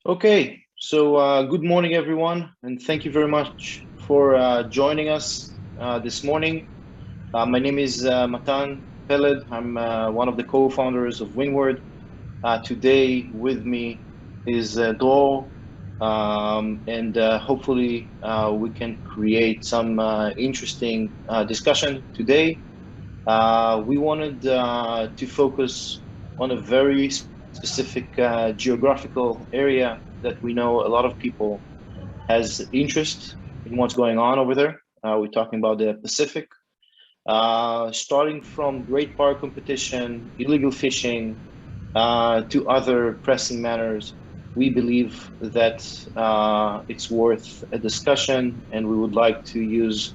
Okay, so good morning, everyone, and thank you very much for joining us this morning. My name is Matan Peled. I'm one of the co-founders of Windward. Today with me is Dror, and hopefully we can create some interesting discussion today. We wanted to focus on a very specific geographical area that we know a lot of people has interest in what's going on over there. We're talking about the Pacific, starting from great power competition, illegal fishing, to other pressing matters. We believe that it's worth a discussion, and we would like to use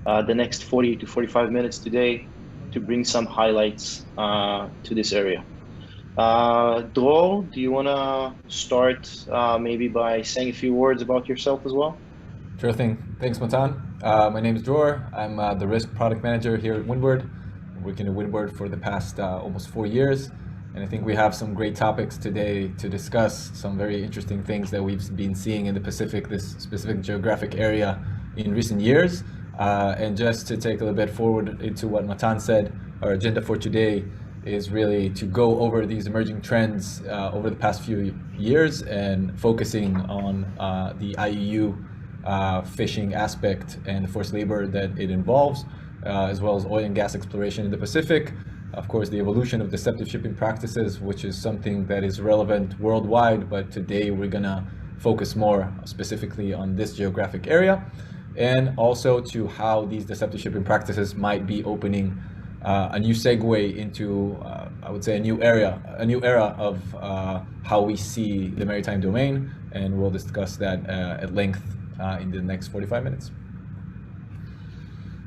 the next 40 to 45 minutes today to bring some highlights to this area. Dror, do you want to start maybe by saying a few words about yourself as well? Sure thing. Thanks, Matan. My name is Dror. I'm the risk product manager here at Windward. Working at Windward for the past almost 4 years. And I think we have some great topics today to discuss, some very interesting things that we've been seeing in the Pacific, this specific geographic area in recent years. And just to take a little bit forward into what Matan said, our agenda for today is really to go over these emerging trends over the past few years and focusing on the IUU fishing aspect and the forced labor that it involves, as well as oil and gas exploration in the Pacific. Of course, the evolution of deceptive shipping practices, which is something that is relevant worldwide, but today we're gonna focus more specifically on this geographic area, and also to how these deceptive shipping practices might be opening a new segue into, I would say, a new era of how we see the maritime domain, and we'll discuss that at length in the next 45 minutes.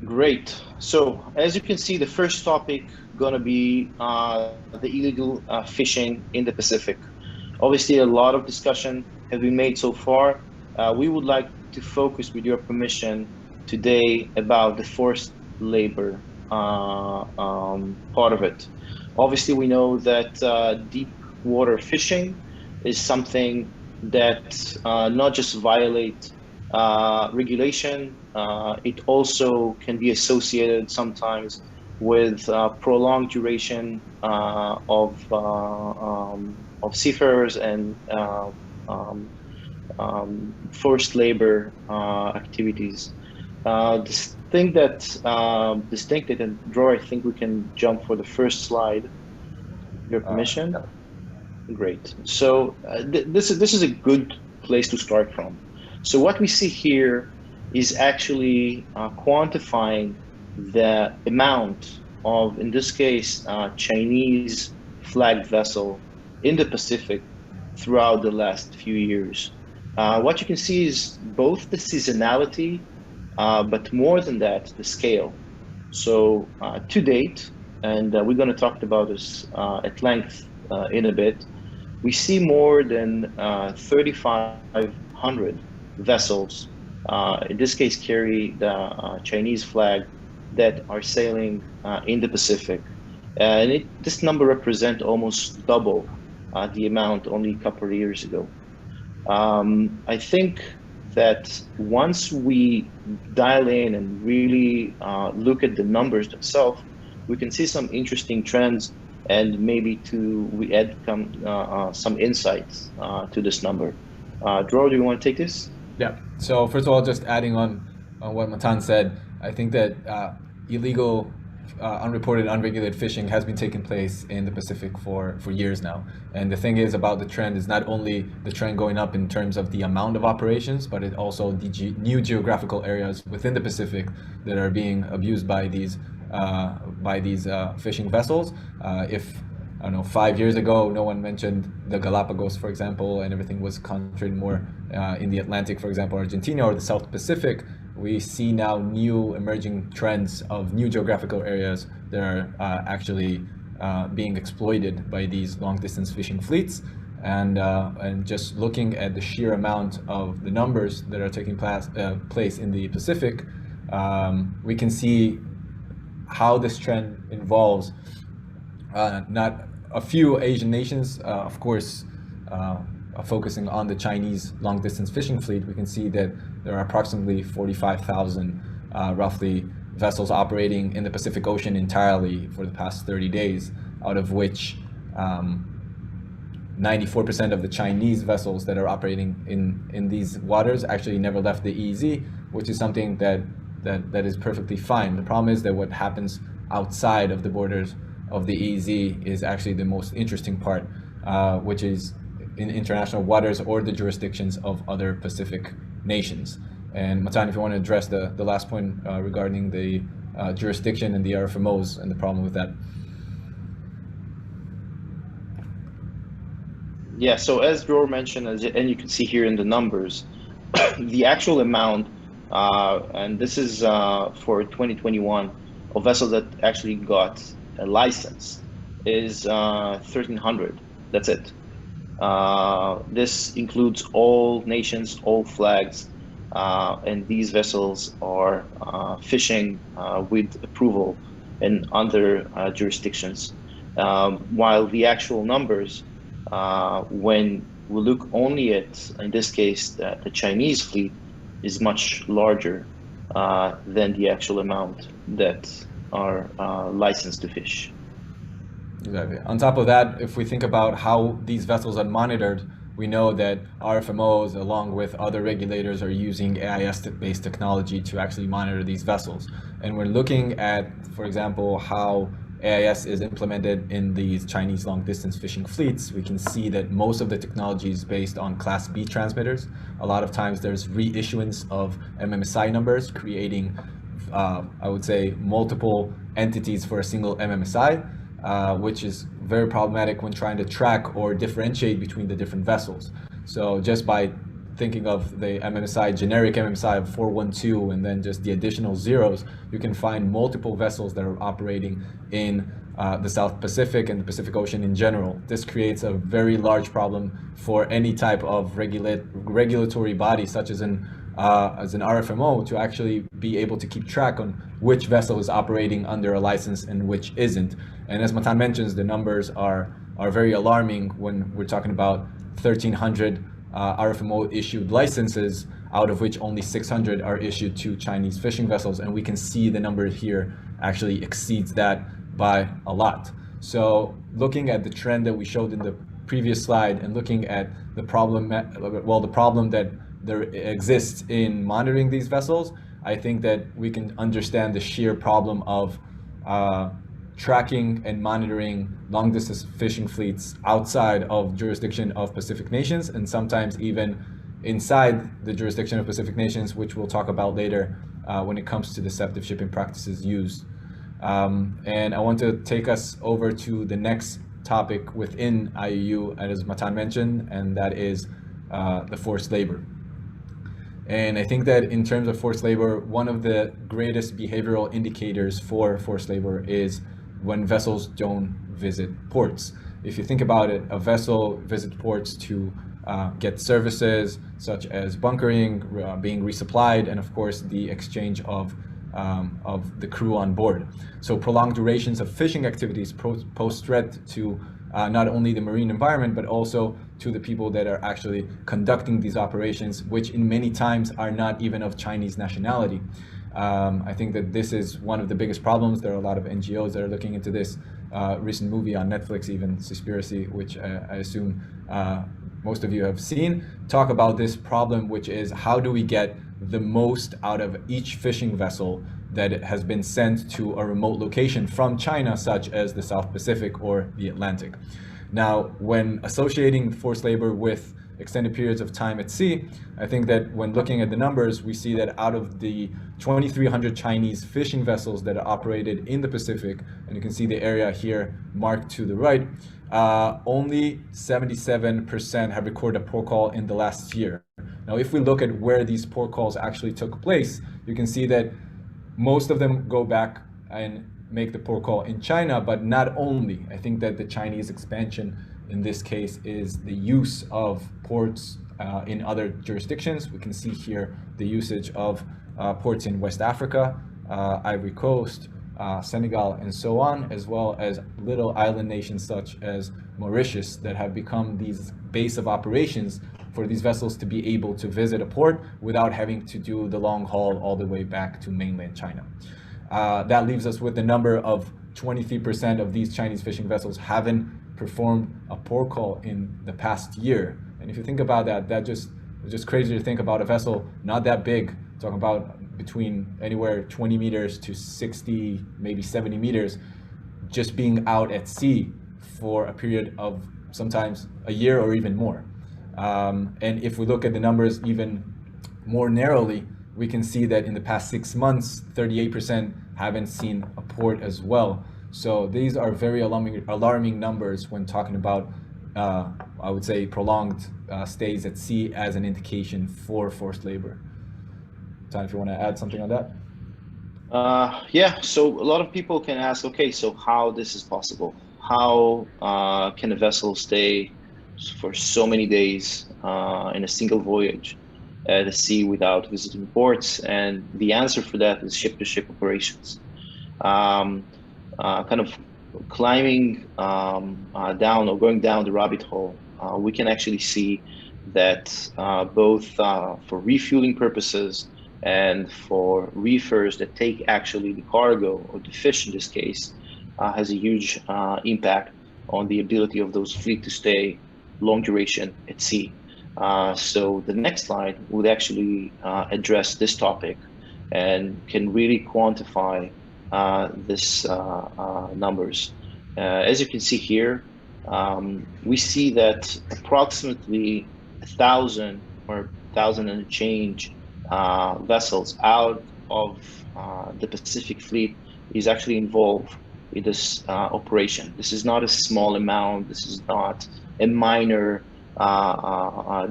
Great. So as you can see, the first topic gonna be the illegal fishing in the Pacific. Obviously, a lot of discussion has been made so far. We would like to focus, with your permission, today about the forced labor part of it. Obviously, we know that deep water fishing is something that not just violate regulation, it also can be associated sometimes with prolonged duration of seafarers and forced labor activities. Distincted and Draw, I think we can jump for the first slide. With your permission. Yeah. Great. So this is a good place to start from. So what we see here is actually quantifying the amount of, in this case, Chinese flagged vessel in the Pacific throughout the last few years. What you can see is both the seasonality, but more than that, the scale. So to date, and we're going to talk about this at length in a bit, we see more than 3,500 vessels, in this case, carry the Chinese flag that are sailing in the Pacific. And this number represents almost double the amount only a couple of years ago. I think that once we dial in and really look at the numbers themselves, we can see some interesting trends and maybe we add some insights to this number. Dror, do you want to take this? Yeah. So first of all, just adding on what Matan said, I think that illegal, unreported, unregulated fishing has been taking place in the Pacific for years now. And the thing is about the trend is not only the trend going up in terms of the amount of operations, but it also the new geographical areas within the Pacific that are being abused by these fishing vessels. If I don't know, 5 years ago, no one mentioned the Galapagos, for example, and everything was concentrated more in the Atlantic, for example, Argentina or the South Pacific. We see now new emerging trends of new geographical areas that are actually being exploited by these long-distance fishing fleets. And just looking at the sheer amount of the numbers that are taking place in the Pacific, we can see how this trend involves not a few Asian nations, of course, focusing on the Chinese long-distance fishing fleet, we can see that there are approximately 45,000 roughly vessels operating in the Pacific Ocean entirely for the past 30 days, out of which 94% of the Chinese vessels that are operating in these waters actually never left the EEZ, which is something that is perfectly fine. The problem is that what happens outside of the borders of the EEZ is actually the most interesting part, which is in international waters or the jurisdictions of other Pacific nations. And Matan, if you want to address the last point regarding the jurisdiction and the RFMOs and the problem with that. Yeah, so as Dror mentioned, and you can see here in the numbers, the actual amount, and this is for 2021, of vessels that actually got a license is 1,300. That's it. This includes all nations, all flags, and these vessels are fishing with approval in other jurisdictions. While the actual numbers, when we look only at, in this case, the Chinese fleet, is much larger than the actual amount that are licensed to fish. Exactly. On top of that, if we think about how these vessels are monitored, we know that RFMOs, along with other regulators, are using AIS-based technology to actually monitor these vessels. And we're looking at, for example, how AIS is implemented in these Chinese long-distance fishing fleets. We can see that most of the technology is based on Class B transmitters. A lot of times there's reissuance of MMSI numbers, creating, I would say, multiple entities for a single MMSI. Which is very problematic when trying to track or differentiate between the different vessels. So just by thinking of the MMSI, generic MMSI of 412, and then just the additional zeros, you can find multiple vessels that are operating in the South Pacific and the Pacific Ocean in general. This creates a very large problem for any type of regulatory body, such as an RFMO, to actually be able to keep track on which vessel is operating under a license and which isn't. And as Matan mentions, the numbers are very alarming when we're talking about 1,300 RFMO issued licenses, out of which only 600 are issued to Chinese fishing vessels. And we can see the number here actually exceeds that by a lot. So looking at the trend that we showed in the previous slide and looking at the problem, the problem that there exists in monitoring these vessels, I think that we can understand the sheer problem of tracking and monitoring long-distance fishing fleets outside of jurisdiction of Pacific nations, and sometimes even inside the jurisdiction of Pacific nations, which we'll talk about later when it comes to deceptive shipping practices used. And I want to take us over to the next topic within IUU, as Matan mentioned, and that is the forced labor. And I think that in terms of forced labor, one of the greatest behavioral indicators for forced labor is when vessels don't visit ports. If you think about it, a vessel visits ports to get services such as bunkering, being resupplied, and of course the exchange of the crew on board. So prolonged durations of fishing activities pose threat to not only the marine environment, but also to the people that are actually conducting these operations, which in many times are not even of Chinese nationality. I think that this is one of the biggest problems. There are a lot of NGOs that are looking into this. Recent movie on Netflix, even Seaspiracy, which I assume most of you have seen, talk about this problem, which is how do we get the most out of each fishing vessel that has been sent to a remote location from China, such as the South Pacific or the Atlantic. Now, when associating forced labor with extended periods of time at sea, I think that when looking at the numbers, we see that out of the 2,300 Chinese fishing vessels that are operated in the Pacific, and you can see the area here marked to the right, only 77% have recorded a port call in the last year. Now, if we look at where these port calls actually took place, you can see that most of them go back and make the port call in China, but not only. I think that the Chinese expansion in this case is the use of ports in other jurisdictions. We can see here the usage of ports in West Africa, Ivory Coast, Senegal, and so on, as well as little island nations such as Mauritius that have become these base of operations for these vessels to be able to visit a port without having to do the long haul all the way back to mainland China. That leaves us with the number of 23% of these Chinese fishing vessels haven't performed a port call in the past year. And if you think about that, it's just crazy to think about a vessel not that big, talking about between anywhere 20 meters to 60, maybe 70 meters, just being out at sea for a period of sometimes a year or even more. And if we look at the numbers even more narrowly, we can see that in the past 6 months, 38% haven't seen a port as well. So these are very alarming numbers when talking about, I would say, prolonged stays at sea as an indication for forced labor. Tan, if you want to add something on that? Yeah, so a lot of people can ask, okay, so how this is possible? How can a vessel stay for so many days in a single voyage at the sea without visiting ports? And the answer for that is ship-to-ship operations. Kind of climbing down or going down the rabbit hole, we can actually see that both for refueling purposes and for reefers that take actually the cargo or the fish in this case, has a huge impact on the ability of those fleet to stay long duration at sea. So the next slide would actually address this topic and can really quantify this numbers. As you can see here, we see that approximately 1,000 or 1,000 and change vessels out of the Pacific fleet is actually involved in this operation. This is not a small amount. This is not a minor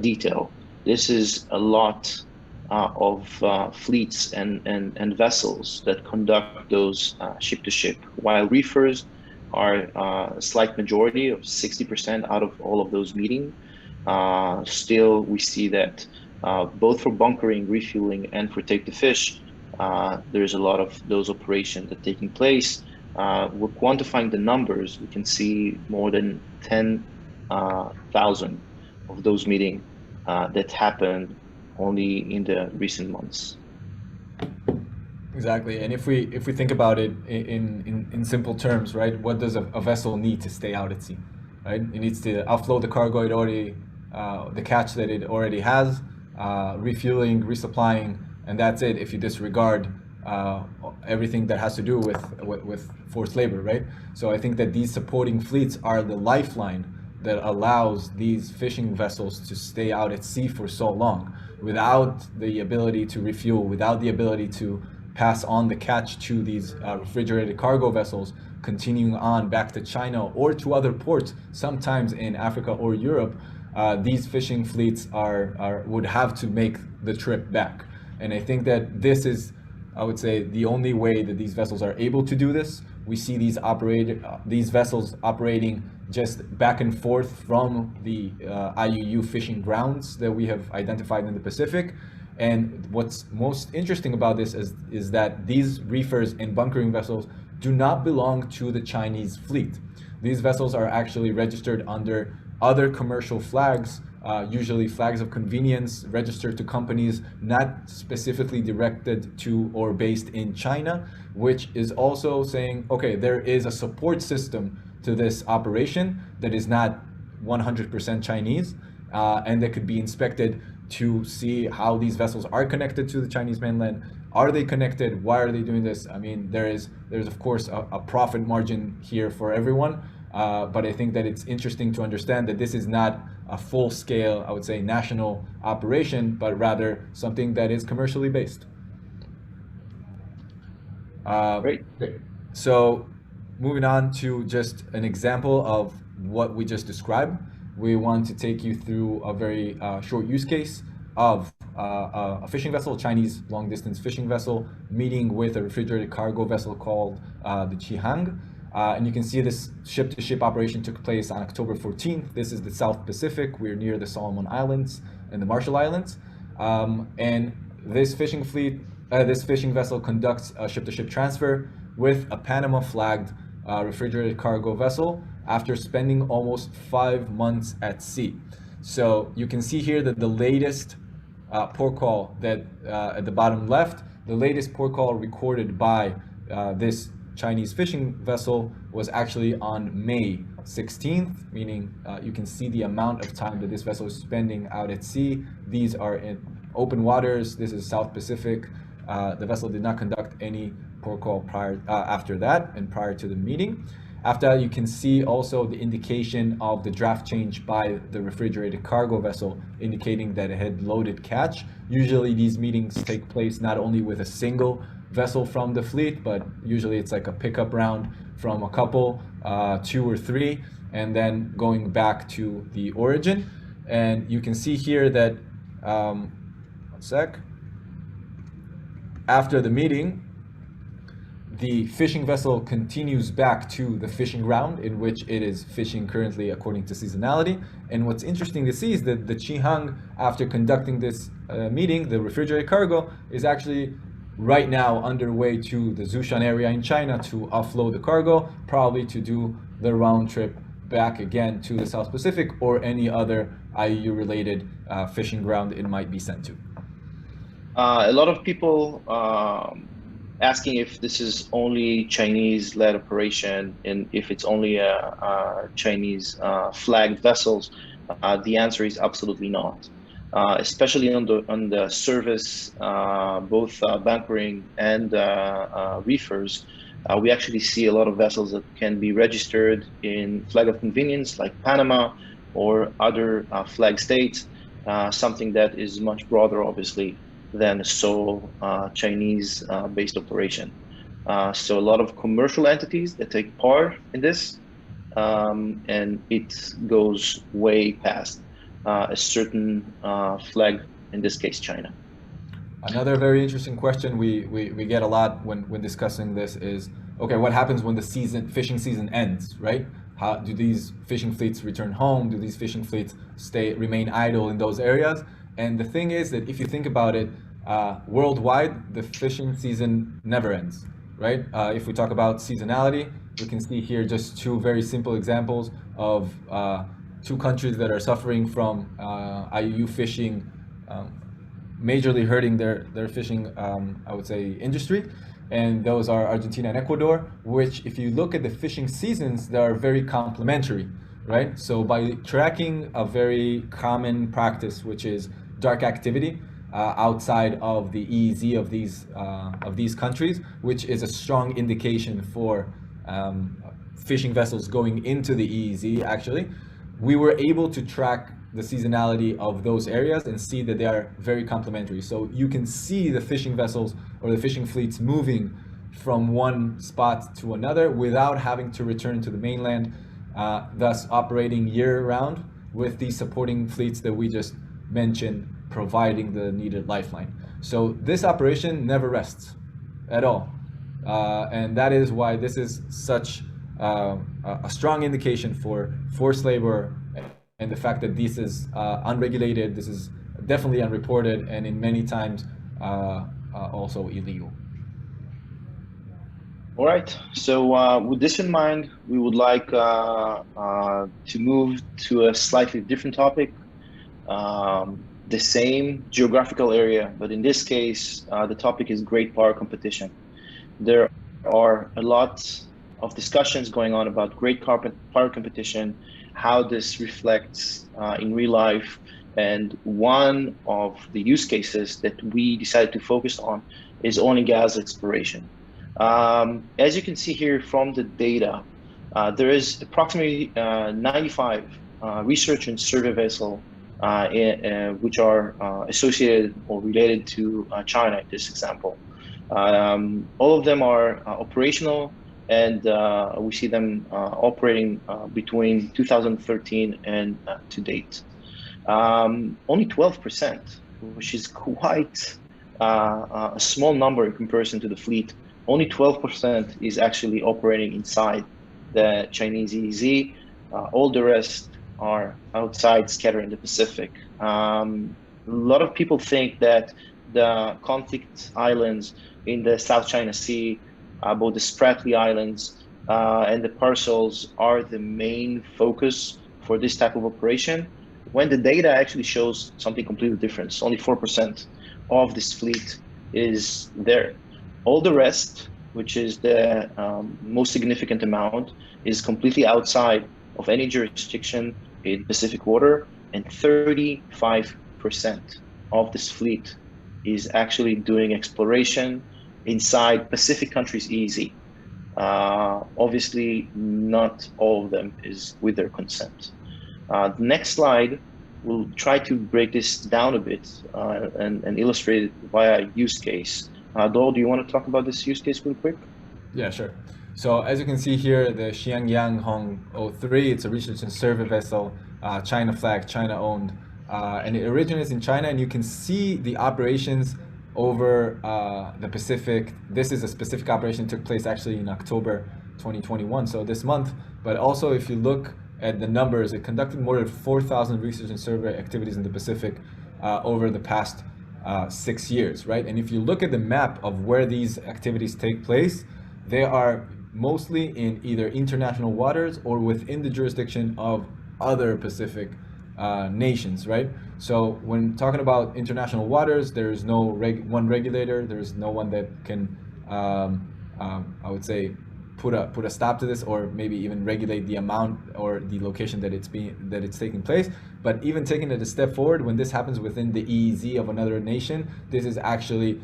detail. This is a lot of fleets and vessels that conduct those ship-to-ship, while reefers are a slight majority of 60% out of all of those meetings. Still, we see that both for bunkering, refueling, and for take the fish, there's a lot of those operations that are taking place. We're quantifying the numbers. We can see more than 10,000 of those meetings that happened only in the recent months. Exactly, and if we think about it in simple terms, right? What does a vessel need to stay out at sea, right? It needs to offload the cargo the catch that it already has, refueling, resupplying, and that's it. If you disregard everything that has to do with forced labor, right? So I think that these supporting fleets are the lifeline that allows these fishing vessels to stay out at sea for so long without the ability to refuel, without the ability to pass on the catch to these refrigerated cargo vessels, continuing on back to China or to other ports, sometimes in Africa or Europe. These fishing fleets would have to make the trip back. And I think that this is, I would say, the only way that these vessels are able to do this. We see these vessels operating just back and forth from the IUU fishing grounds that we have identified in the Pacific. And what's most interesting about this is that these reefers and bunkering vessels do not belong to the Chinese fleet. These vessels are actually registered under other commercial flags, usually flags of convenience, registered to companies not specifically directed to or based in China, which is also saying, okay, there is a support system to this operation that is not 100% Chinese, and that could be inspected to see how these vessels are connected to the Chinese mainland. Are they connected? Why are they doing this? I mean, there's of course a profit margin here for everyone, but I think that it's interesting to understand that this is not a full-scale, I would say, national operation, but rather something that is commercially based. Great. So moving on to just an example of what we just described, we want to take you through a very short use case of a fishing vessel, a Chinese long-distance fishing vessel, meeting with a refrigerated cargo vessel called the Qihang. And you can see this ship-to-ship operation took place on October 14th. This is the South Pacific. We're near the Salzman Islands and the Marshall Islands. And this fishing vessel conducts a ship-to-ship transfer with a Panama flagged refrigerated cargo vessel after spending almost 5 months at sea. So you can see here that the latest port call that at the bottom left, the latest port call recorded by this Chinese fishing vessel was actually on May 16th, meaning you can see the amount of time that this vessel is spending out at sea. These are in open waters. This is South Pacific. The vessel did not conduct any port call after that and prior to the meeting. After that, you can see also the indication of the draft change by the refrigerated cargo vessel, indicating that it had loaded catch. Usually these meetings take place not only with a single vessel from the fleet, but usually it's like a pickup round from a couple, 2 or 3, and then going back to the origin. And you can see here that, one sec, after the meeting, the fishing vessel continues back to the fishing ground in which it is fishing currently according to seasonality. And what's interesting to see is that the Qihang, after conducting this meeting, the refrigerated cargo, is actually right now underway to the Zhoushan area in China to offload the cargo, probably to do the round trip back again to the South Pacific or any other IUU-related fishing ground it might be sent to. A lot of people asking if this is only Chinese-led operation and if it's only a Chinese flagged vessels. The answer is absolutely not. Especially on the service, both bunkering and reefers, we actually see a lot of vessels that can be registered in flag of convenience like Panama or other flag states, something that is much broader, obviously, than a sole Chinese-based operation. So a lot of commercial entities that take part in this, and it goes way past a certain flag, in this case, China. Another very interesting question we get a lot when discussing this is, okay, what happens when the fishing season ends, right? How do these fishing fleets return home? Do these fishing fleets remain idle in those areas? And the thing is that if you think about it, worldwide, the fishing season never ends, right? If we talk about seasonality, we can see here just 2 very simple examples of 2 countries that are suffering from IUU fishing, majorly hurting their fishing, I would say, industry. And those are Argentina and Ecuador, which if you look at the fishing seasons, they are very complementary, right? So by tracking a very common practice, which is dark activity outside of the EEZ of these countries, which is a strong indication for fishing vessels going into the EEZ, actually, we were able to track the seasonality of those areas and see that they are very complementary. So you can see the fishing vessels or the fishing fleets moving from one spot to another without having to return to the mainland, thus operating year-round with these supporting fleets that we just mentioned, providing the needed lifeline. So this operation never rests at all. And that is why this is such a strong indication for forced labor and the fact that this is unregulated, this is definitely unreported, and in many times also illegal. All right, so with this in mind, we would like to move to a slightly different topic. The same geographical area, but in this case, the topic is great power competition. There are a lot of discussions going on about great power competition, how this reflects in real life. And one of the use cases that we decided to focus on is oil and gas exploration. As you can see here from the data, there is approximately 95 research and survey vessels which are associated or related to China in this example. All of them are operational, and we see them operating between 2013 and to date. Only 12%, which is quite a small number in comparison to the fleet, only 12% is actually operating inside the Chinese EEZ. All the rest are outside, scattered in the Pacific. A lot of people think that the conflict islands in the South China Sea both the Spratly Islands and the parcels are the main focus for this type of operation, when the data actually shows something completely different. Only 4% of this fleet is there. All the rest, which is the most significant amount, is completely outside of any jurisdiction in Pacific water, and 35% of this fleet is actually doing exploration inside Pacific countries easy. Obviously, not all of them is with their consent. The next slide will try to break this down a bit and illustrate it via use case. Dror, do you want to talk about this use case real quick? Yeah, sure. So as you can see here, the Xiangyang Hong 03, it's a research and survey vessel, China flag, China owned, and it originates in China, and you can see the operations over the Pacific. This is a specific operation that took place actually in October 2021, so this month. But also if you look at the numbers, it conducted more than 4,000 research and survey activities in the Pacific over the past 6 years, right? And if you look at the map of where these activities take place, they are mostly in either international waters or within the jurisdiction of other Pacific nations, right? So when talking about international waters, there is no one regulator. There is no one that can, I would say, put a stop to this, or maybe even regulate the amount or the location that it's taking place. But even taking it a step forward, when this happens within the EEZ of another nation, this is actually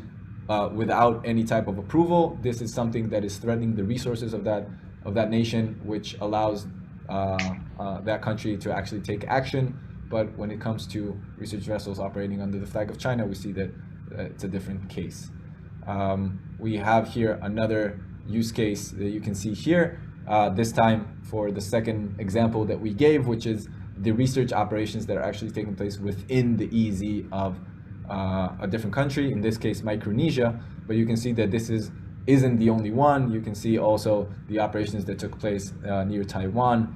without any type of approval. This is something that is threatening the resources of that nation, which allows that country to actually take action. But when it comes to research vessels operating under the flag of China, we see that it's a different case. We have here another use case that you can see here, this time for the second example that we gave, which is the research operations that are actually taking place within the EEZ of a different country, in this case Micronesia. But you can see that this isn't the only one. You can see also the operations that took place near Taiwan,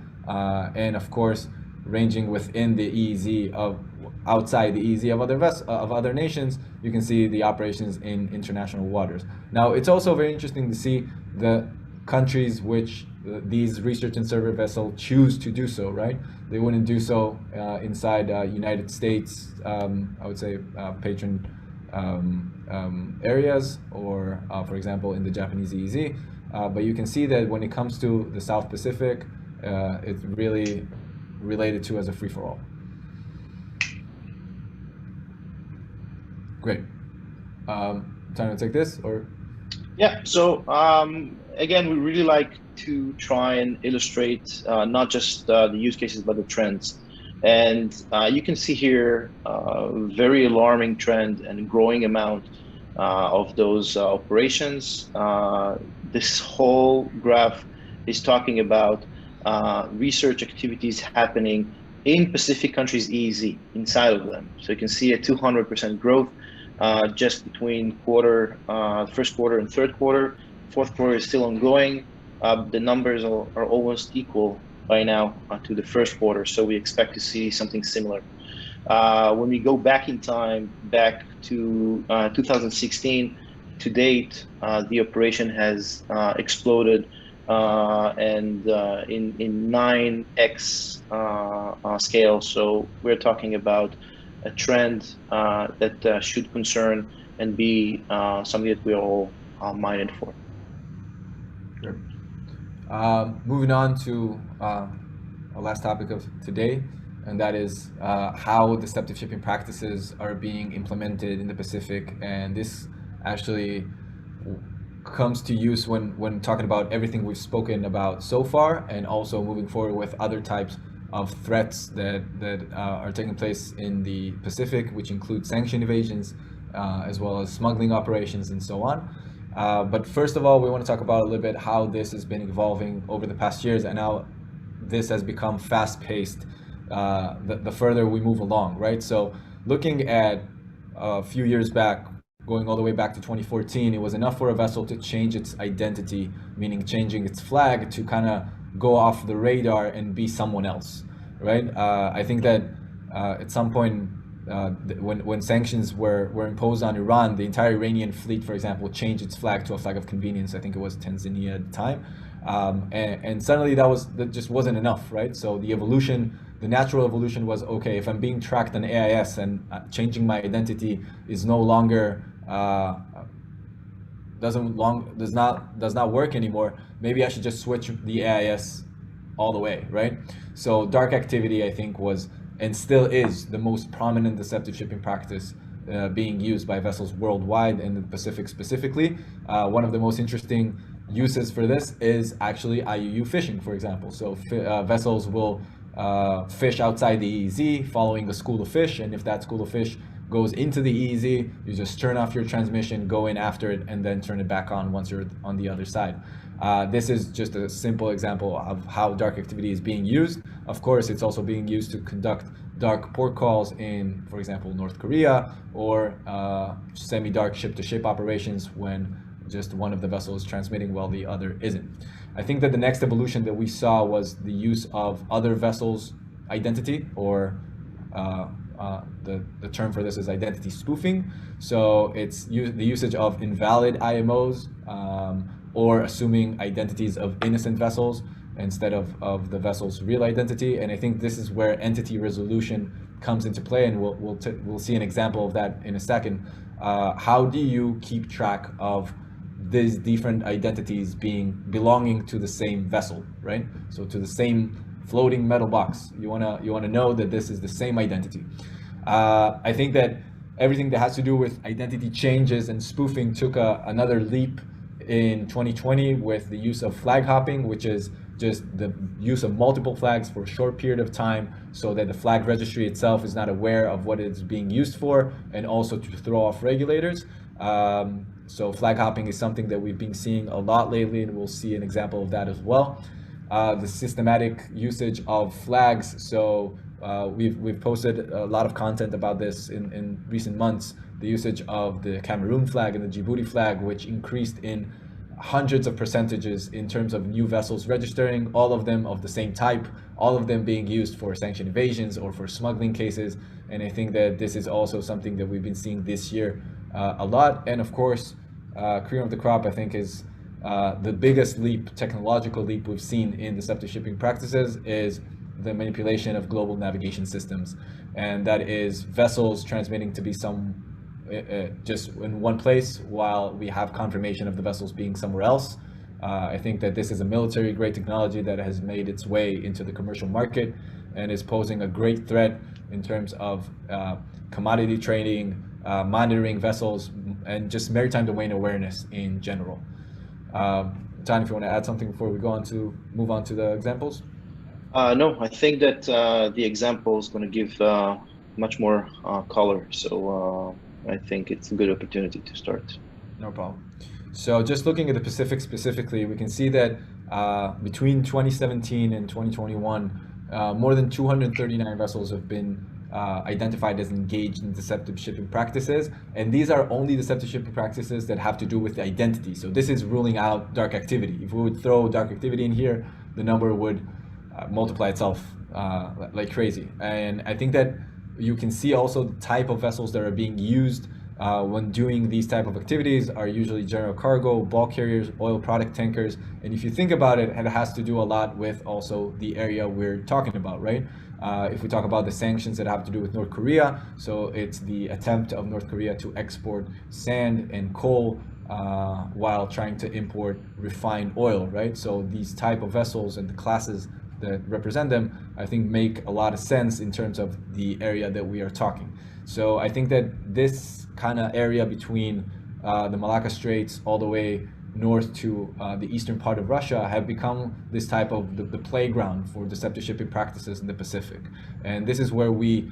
and of course ranging within the EEZ of outside the EEZ of other nations. You can see the operations in international waters. Now it's also very interesting to see the countries which these research and survey vessels choose to do so, right? They wouldn't do so inside United States, I would say patron areas, or for example in the Japanese EEZ. But you can see that when it comes to the South Pacific, it's really related to as a free-for-all. Great. Time to take this, or? Yeah, so again, we really like to try and illustrate not just the use cases, but the trends. And you can see here a very alarming trend and growing amount of those operations. This whole graph is talking about research activities happening in Pacific countries EEZ, inside of them. So you can see a 200% growth just between first quarter and third quarter. Fourth quarter is still ongoing. The numbers are almost equal by now to the first quarter, so we expect to see something similar. When we go back in time, back to 2016, to date, the operation has exploded and in 9x scale. So we're talking about a trend that should concern and be something that we're all minded for. Sure. Moving on to our last topic of today, and that is how deceptive shipping practices are being implemented in the Pacific. And this actually comes to use when talking about everything we've spoken about so far, and also moving forward with other types of threats that are taking place in the Pacific, which include sanction evasions, as well as smuggling operations and so on. But first of all, we want to talk about a little bit how this has been evolving over the past years, and how this has become fast-paced the further we move along, right? So looking at a few years back, going all the way back to 2014, it was enough for a vessel to change its identity, meaning changing its flag, to kind of go off the radar and be someone else, right? I think that at some point when sanctions were imposed on Iran, the entire Iranian fleet, for example, changed its flag to a flag of convenience. I think it was Tanzania at the time, and suddenly that just wasn't enough, right? So the natural evolution was, okay, if I'm being tracked on AIS and changing my identity is no longer does not work anymore, maybe I should just switch the AIS all the way, right? So dark activity, I think, was and still is the most prominent deceptive shipping practice being used by vessels worldwide, in the Pacific specifically. One of the most interesting uses for this is actually IUU fishing, for example. So vessels will fish outside the EEZ following a school of fish, and if that school of fish goes into the EEZ, you just turn off your transmission, go in after it, and then turn it back on once you're on the other side. This is just a simple example of how dark activity is being used. Of course, it's also being used to conduct dark port calls in, for example, North Korea, or semi-dark ship-to-ship operations when just one of the vessels is transmitting while the other isn't. I think that the next evolution that we saw was the use of other vessels' identity, or the term for this is identity spoofing. So it's the usage of invalid IMOs, or assuming identities of innocent vessels instead of the vessel's real identity. And I think this is where entity resolution comes into play, and we'll see an example of that in a second. How do you keep track of these different identities belonging to the same vessel, right? So to the same floating metal box. You wanna know that this is the same identity. I think that everything that has to do with identity changes and spoofing took another leap in 2020 with the use of flag hopping, which is just the use of multiple flags for a short period of time, so that the flag registry itself is not aware of what it's being used for, and also to throw off regulators. So flag hopping is something that we've been seeing a lot lately, and we'll see an example of that as well. The systematic usage of flags. So we've posted a lot of content about this in recent months. The usage of the Cameroon flag and the Djibouti flag, which increased in hundreds of percentages in terms of new vessels registering, all of them of the same type, all of them being used for sanction evasions or for smuggling cases. And I think that this is also something that we've been seeing this year a lot. And of course, cream of the crop, I think, is the biggest technological leap we've seen in deceptive shipping practices is the manipulation of global navigation systems. And that is vessels transmitting to be just in one place while we have confirmation of the vessels being somewhere else. I think that this is a military grade technology that has made its way into the commercial market and is posing a great threat in terms of commodity trading, monitoring vessels, and just maritime domain awareness in general. Matan, if you want to add something before we move on to the examples? No, I think that the example is going to give much more color. So I think it's a good opportunity to start. No problem. So just looking at the Pacific specifically, we can see that between 2017 and 2021, more than 239 vessels have been identified as engaged in deceptive shipping practices. And these are only deceptive shipping practices that have to do with the identity. So this is ruling out dark activity. If we would throw dark activity in here, the number would multiply itself like crazy. And I think that you can see also the type of vessels that are being used when doing these type of activities are usually general cargo, bulk carriers, oil product tankers. And if you think about it, it has to do a lot with also the area we're talking about, right? If we talk about the sanctions that have to do with North Korea, so it's the attempt of North Korea to export sand and coal while trying to import refined oil, right? So these type of vessels and the classes that represent them, I think, make a lot of sense in terms of the area that we are talking. So I think that this kind of area between the Malacca Straits all the way north to the eastern part of Russia have become this type of the playground for deceptive shipping practices in the Pacific. And this is where we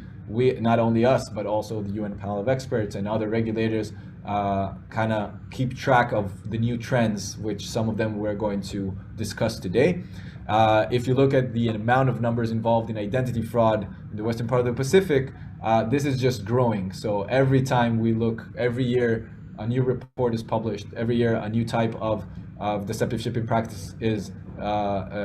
not only us, but also the UN panel of experts and other regulators kind of keep track of the new trends, which some of them we're going to discuss today. If you look at the amount of numbers involved in identity fraud in the western part of the Pacific, this is just growing. So every time we look, every year, a new report is published. Every year, a new type of deceptive shipping practice is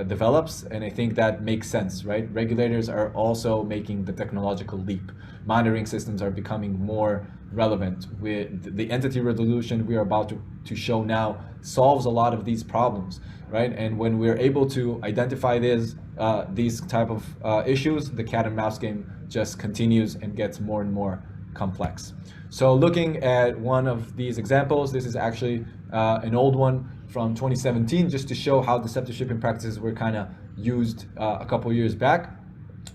develops, and I think that makes sense, right? Regulators are also making the technological leap. Monitoring systems are becoming more relevant. With the entity resolution we are about to show now solves a lot of these problems, right? And when we're able to identify these type of issues, the cat and mouse game just continues and gets more and more complex. So looking at one of these examples, this is actually an old one from 2017, just to show how deceptive shipping practices were kind of used a couple years back.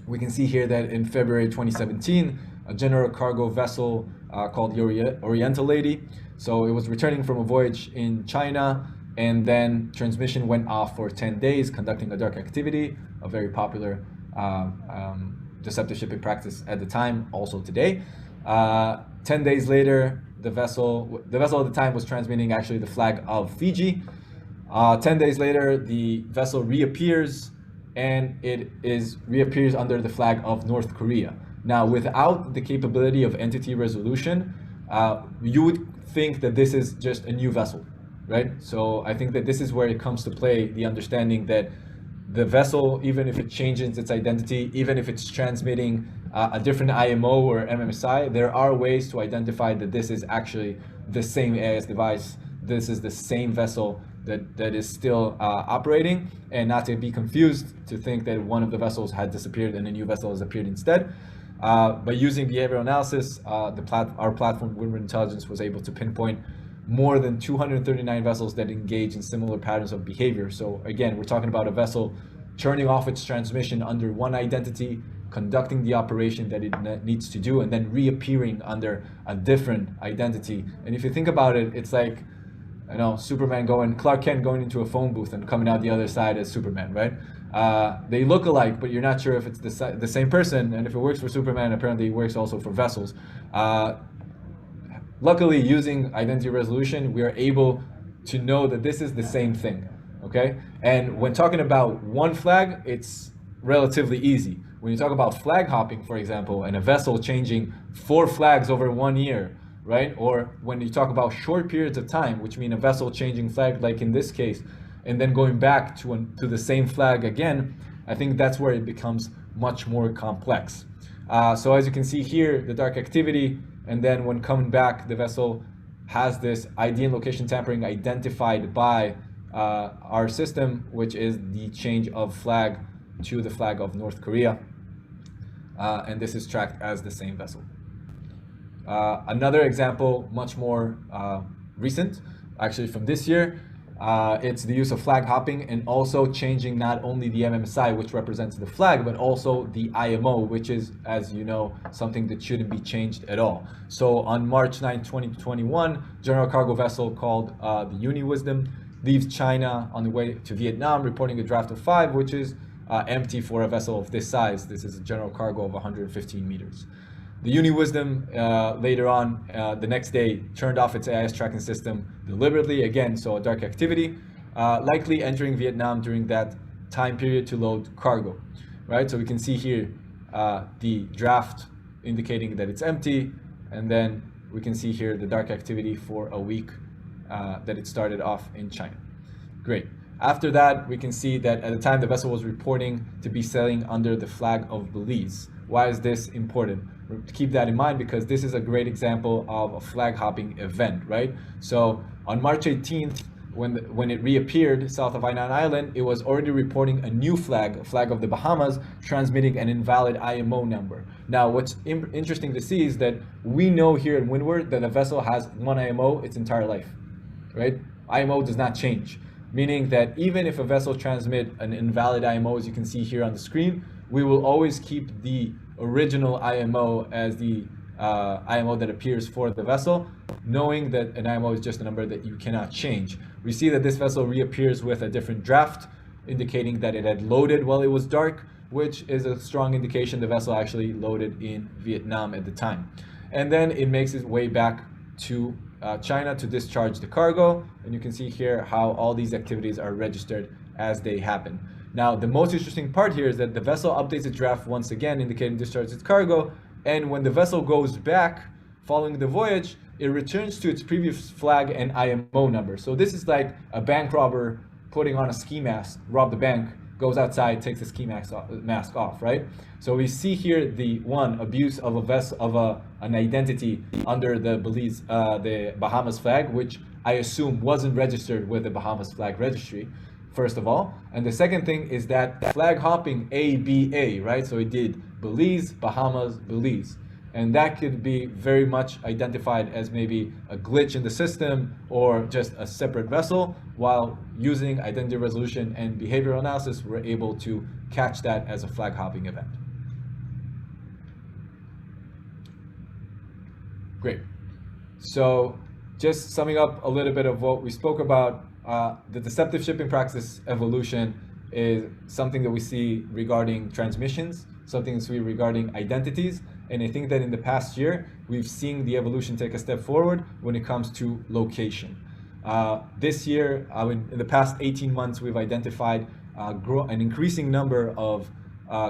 We can see here that in February 2017, a general cargo vessel called the Oriental Lady, so it was returning from a voyage in China, and then transmission went off for 10 days, conducting a dark activity, a very popular deceptive shipping practice at the time, also today. 10 days later, the vessel at the time was transmitting actually the flag of Fiji. 10 days later, the vessel reappears, and it reappears under the flag of North Korea. Now, without the capability of entity resolution, you would think that this is just a new vessel, right? So I think that this is where it comes to play, the understanding that the vessel, even if it changes its identity, even if it's transmitting a different IMO or MMSI, there are ways to identify that this is actually the same AIS device. This is the same vessel that is still operating, and not to be confused to think that one of the vessels had disappeared and a new vessel has appeared instead. By using behavioral analysis, our platform, Windward Intelligence, was able to pinpoint more than 239 vessels that engage in similar patterns of behavior. So again, we're talking about a vessel turning off its transmission under one identity, conducting the operation that it needs to do, and then reappearing under a different identity. And if you think about it, it's like, Clark Kent going into a phone booth and coming out the other side as Superman, right? They look alike, but you're not sure if it's the same person. And if it works for Superman, apparently it works also for vessels. Luckily, using identity resolution, we are able to know that this is the same thing, okay? And when talking about one flag, it's relatively easy. When you talk about flag hopping, for example, and a vessel changing 4 flags over 1 year, right? Or when you talk about short periods of time, which mean a vessel changing flag, like in this case, and then going back to the same flag again, I think that's where it becomes much more complex. So as you can see here, the dark activity, and then when coming back, the vessel has this ID and location tampering identified by our system, which is the change of flag to the flag of North Korea. And this is tracked as the same vessel. Another example, much more recent, actually from this year, it's the use of flag hopping and also changing not only the MMSI, which represents the flag, but also the IMO, which is, as you know, something that shouldn't be changed at all. So on March 9, 2021, general cargo vessel called the Uni Wisdom leaves China on the way to Vietnam, reporting a draft of 5, which is empty for a vessel of this size. This is a general cargo of 115 meters. The Uni Wisdom later on, the next day, turned off its AIS tracking system deliberately, again, so a dark activity, likely entering Vietnam during that time period to load cargo, right? So we can see here the draft indicating that it's empty, and then we can see here the dark activity for a week that it started off in China. Great. After that, we can see that at the time the vessel was reporting to be sailing under the flag of Belize. Why is this important? Keep that in mind because this is a great example of a flag hopping event, right? So on March 18th, when it reappeared south of Hainan Island, it was already reporting a new flag, a flag of the Bahamas, transmitting an invalid IMO number. Now, what's interesting to see is that we know here in Windward that a vessel has one IMO its entire life, right? IMO does not change, meaning that even if a vessel transmits an invalid IMO, as you can see here on the screen, we will always keep the original IMO as the IMO that appears for the vessel, knowing that an IMO is just a number that you cannot change. We see that this vessel reappears with a different draft, indicating that it had loaded while it was dark, which is a strong indication the vessel actually loaded in Vietnam at the time. And then it makes its way back to China to discharge the cargo, and you can see here how all these activities are registered as they happen. Now, the most interesting part here is that the vessel updates its draft once again, indicating discharge its cargo, and when the vessel goes back following the voyage, it returns to its previous flag and IMO number. So this is like a bank robber putting on a ski mask, rob the bank, goes outside, takes the ski mask off, right? So we see here the abuse of a vessel of an identity under the the Bahamas flag, which I assume wasn't registered with the Bahamas flag registry, first of all. And the second thing is that flag hopping ABA, right? So it did Belize, Bahamas, Belize. And that could be very much identified as maybe a glitch in the system or just a separate vessel, while using identity resolution and behavioral analysis, we're able to catch that as a flag hopping event. Great. So just summing up a little bit of what we spoke about, the deceptive shipping practice evolution is something that we see regarding transmissions, something that we see regarding identities. And I think that in the past year, we've seen the evolution take a step forward when it comes to location. This year, in the past 18 months, we've identified an increasing number of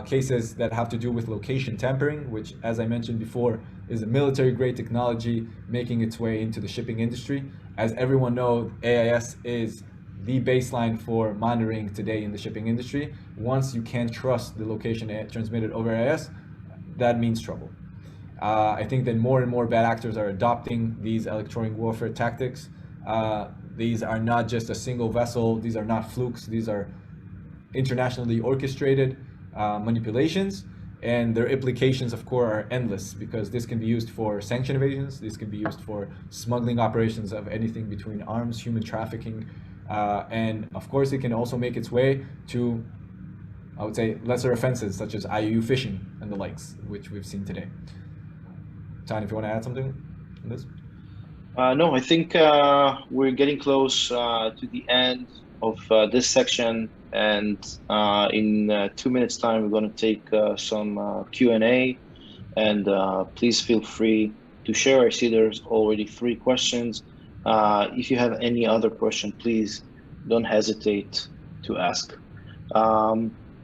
cases that have to do with location tampering, which, as I mentioned before, is a military-grade technology making its way into the shipping industry. As everyone knows, AIS is the baseline for monitoring today in the shipping industry. Once you can't trust the location transmitted over AIS, that means trouble. I think that more and more bad actors are adopting these electronic warfare tactics. These are not just a single vessel. These are not flukes. These are internationally orchestrated manipulations. And their implications, of course, are endless, because this can be used for sanction evasions. This can be used for smuggling operations of anything between arms, human trafficking. And of course, it can also make its way to, I would say, lesser offenses such as IUU fishing and the likes, which we've seen today. Tan, if you want to add something on this? No, I think we're getting close to the end of this section, and in 2 minutes' time, we're going to take some Q&A, and please feel free to share. I see there's already 3 questions. If you have any other question, please don't hesitate to ask.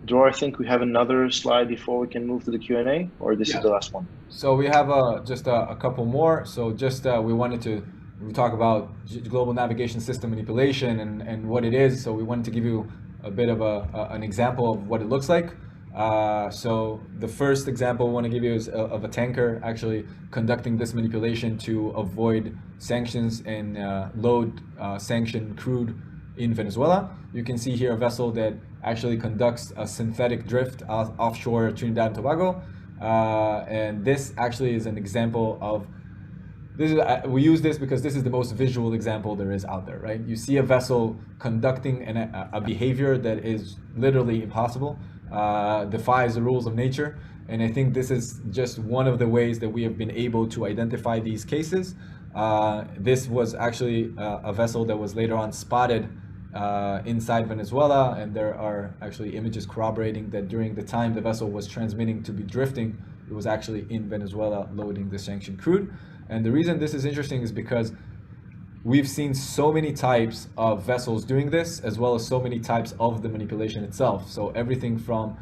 Dror, I think we have another slide before we can move to the Q&A, or this is the last one? So we have just a couple more. So just we wanted to talk about global navigation system manipulation and what it is. So we wanted to give you a bit of an example of what it looks like. So the first example I want to give you is of a tanker actually conducting this manipulation to avoid sanctions and load sanctioned crude in Venezuela. You can see here a vessel that actually conducts a synthetic drift offshore Trinidad and Tobago. And this actually is an example of this. We use this because this is the most visual example there is out there, right? You see a vessel conducting a behavior that is literally impossible, defies the rules of nature. And I think this is just one of the ways that we have been able to identify these cases. This was actually a vessel that was later on spotted inside Venezuela, and there are actually images corroborating that during the time the vessel was transmitting to be drifting, it was actually in Venezuela loading the sanctioned crude. And the reason this is interesting is because we've seen so many types of vessels doing this, as well as so many types of the manipulation itself. So everything from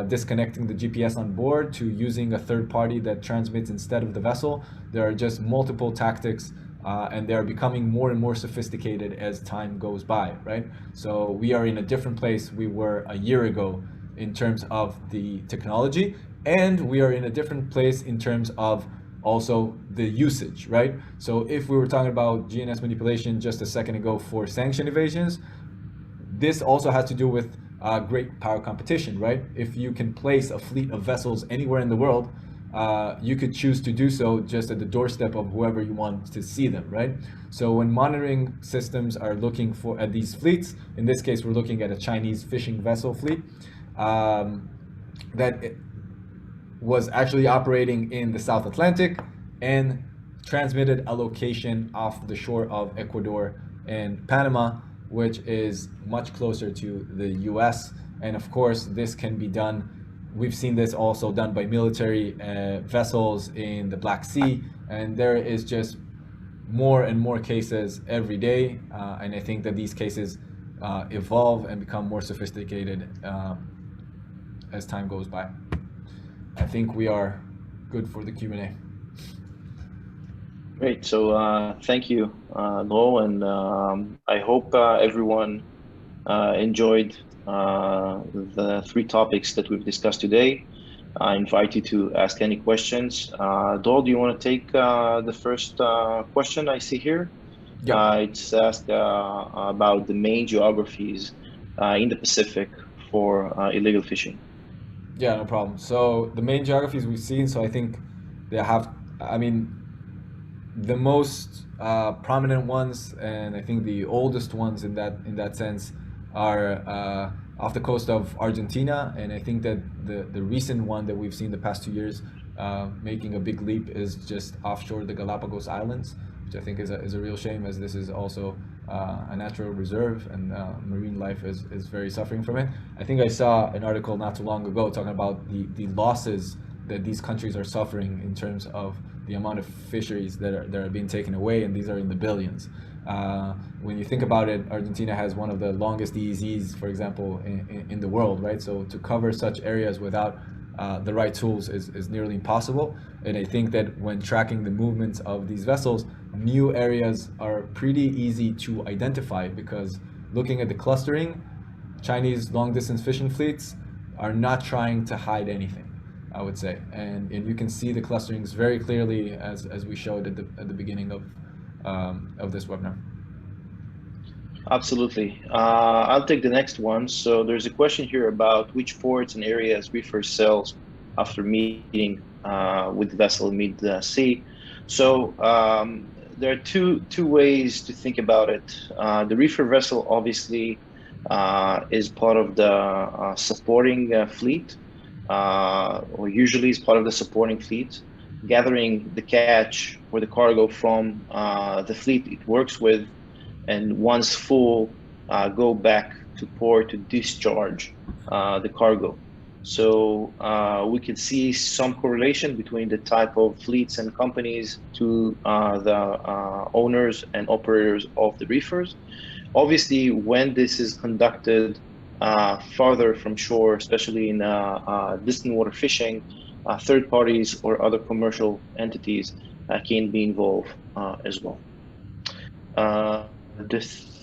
disconnecting the GPS on board to using a third party that transmits instead of the vessel. There are just multiple tactics, and they're becoming more and more sophisticated as time goes by, right? So we are in a different place we were a year ago in terms of the technology, and we are in a different place in terms of also the usage, right? So if we were talking about GNS manipulation just a second ago for sanction evasions, this also has to do with great power competition, right? If you can place a fleet of vessels anywhere in the world, you could choose to do so just at the doorstep of whoever you want to see them, right? So when monitoring systems are looking at these fleets, in this case, we're looking at a Chinese fishing vessel fleet that was actually operating in the South Atlantic and transmitted a location off the shore of Ecuador and Panama, which is much closer to the US. And of course, this can be done. We've seen this also done by military vessels in the Black Sea, and there is just more and more cases every day. And I think that these cases evolve and become more sophisticated as time goes by. I think we are good for the Q&A. Great. So thank you, Dror, and I hope everyone enjoyed the three topics that we've discussed today. I invite you to ask any questions. Dror, do you want to take the first question I see here? Yep. It's asked about the main geographies in the Pacific for illegal fishing. Yeah, no problem. So the main geographies we've seen, so I think they have, I mean, the most prominent ones, and I think the oldest ones in that sense, are off the coast of Argentina, and I think that the recent one that we've seen the past 2 years making a big leap is just offshore the Galapagos Islands, which I think is a real shame, as this is also a natural reserve, and marine life is very suffering from it. I think I saw an article not too long ago talking about the losses that these countries are suffering in terms of the amount of fisheries that are being taken away, and these are in the billions. When you think about it, Argentina has one of the longest EEZs, for example, in the world, right? So to cover such areas without the right tools is nearly impossible. And I think that when tracking the movements of these vessels, new areas are pretty easy to identify, because looking at the clustering, Chinese long distance fishing fleets are not trying to hide anything, I would say, and you can see the clusterings very clearly, as we showed at the beginning of this webinar. Absolutely. I'll take the next one. So there's a question here about which ports and areas reefer sells after meeting with the vessel mid-sea. So there are two ways to think about it. The reefer vessel obviously is part of the supporting fleet, or usually is part of the supporting fleet, gathering the catch or the cargo from the fleet it works with, and once full, go back to port to discharge the cargo. So we can see some correlation between the type of fleets and companies to the owners and operators of the reefers. Obviously, when this is conducted farther from shore, especially in distant water fishing, third parties or other commercial entities can be involved as well.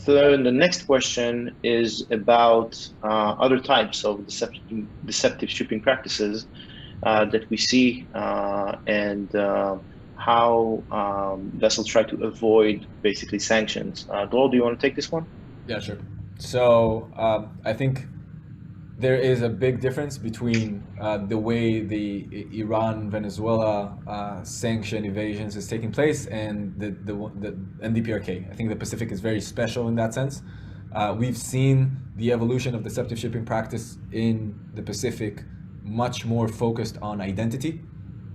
The next question is about other types of deceptive shipping practices that we see, and how vessels try to avoid basically sanctions. Dol, do you want to take this one? Yeah, sure. So I think there is a big difference between the way the Iran-Venezuela sanction evasions is taking place and the NDPRK. I think the Pacific is very special in that sense. We've seen the evolution of deceptive shipping practice in the Pacific much more focused on identity,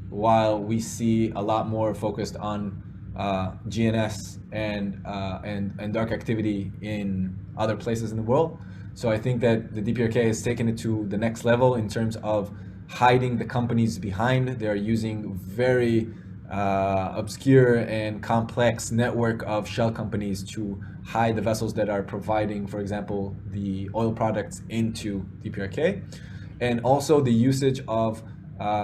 while we see a lot more focused on GNS and dark activity in other places in the world. So I think that the DPRK has taken it to the next level in terms of hiding the companies behind. They're using very obscure and complex network of shell companies to hide the vessels that are providing, for example, the oil products into DPRK. And also the usage of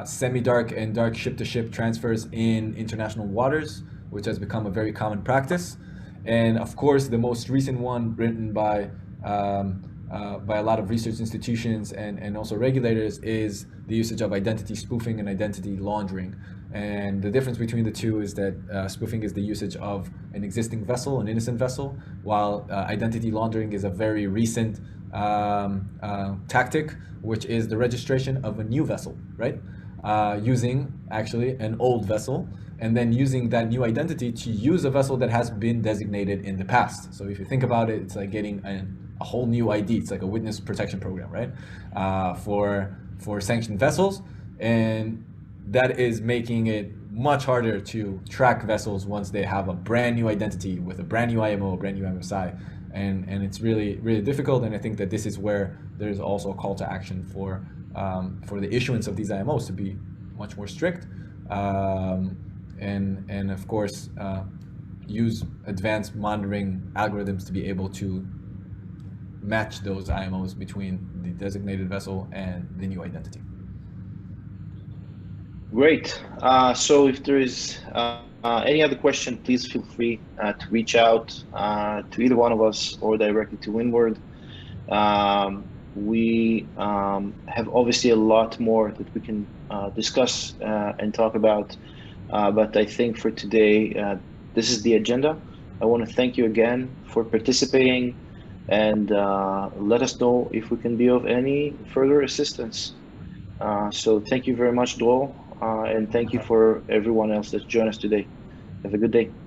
semi-dark and dark ship-to-ship transfers in international waters, which has become a very common practice. And of course, the most recent one, written by a lot of research institutions and also regulators, is the usage of identity spoofing and identity laundering. And the difference between the two is that spoofing is the usage of an existing vessel, an innocent vessel, while identity laundering is a very recent tactic, which is the registration of a new vessel, right? Using actually an old vessel, and then using that new identity to use a vessel that has been designated in the past. So if you think about it, it's like getting a whole new ID. It's like a witness protection program, right? For sanctioned vessels, and that is making it much harder to track vessels once they have a brand new identity with a brand new IMO, a brand new MSI, and it's really really difficult. And I think that this is where there's also a call to action for the issuance of these IMOs to be much more strict, and of course use advanced monitoring algorithms to be able to match those IMOs between the designated vessel and the new identity. Great. So if there is any other question, please feel free to reach out to either one of us or directly to Windward. We have obviously a lot more that we can discuss and talk about, but I think for today, this is the agenda. I want to thank you again for participating and let us know if we can be of any further assistance. So thank you very much, Dror, and thank you for everyone else that's joined us today. Have a good day.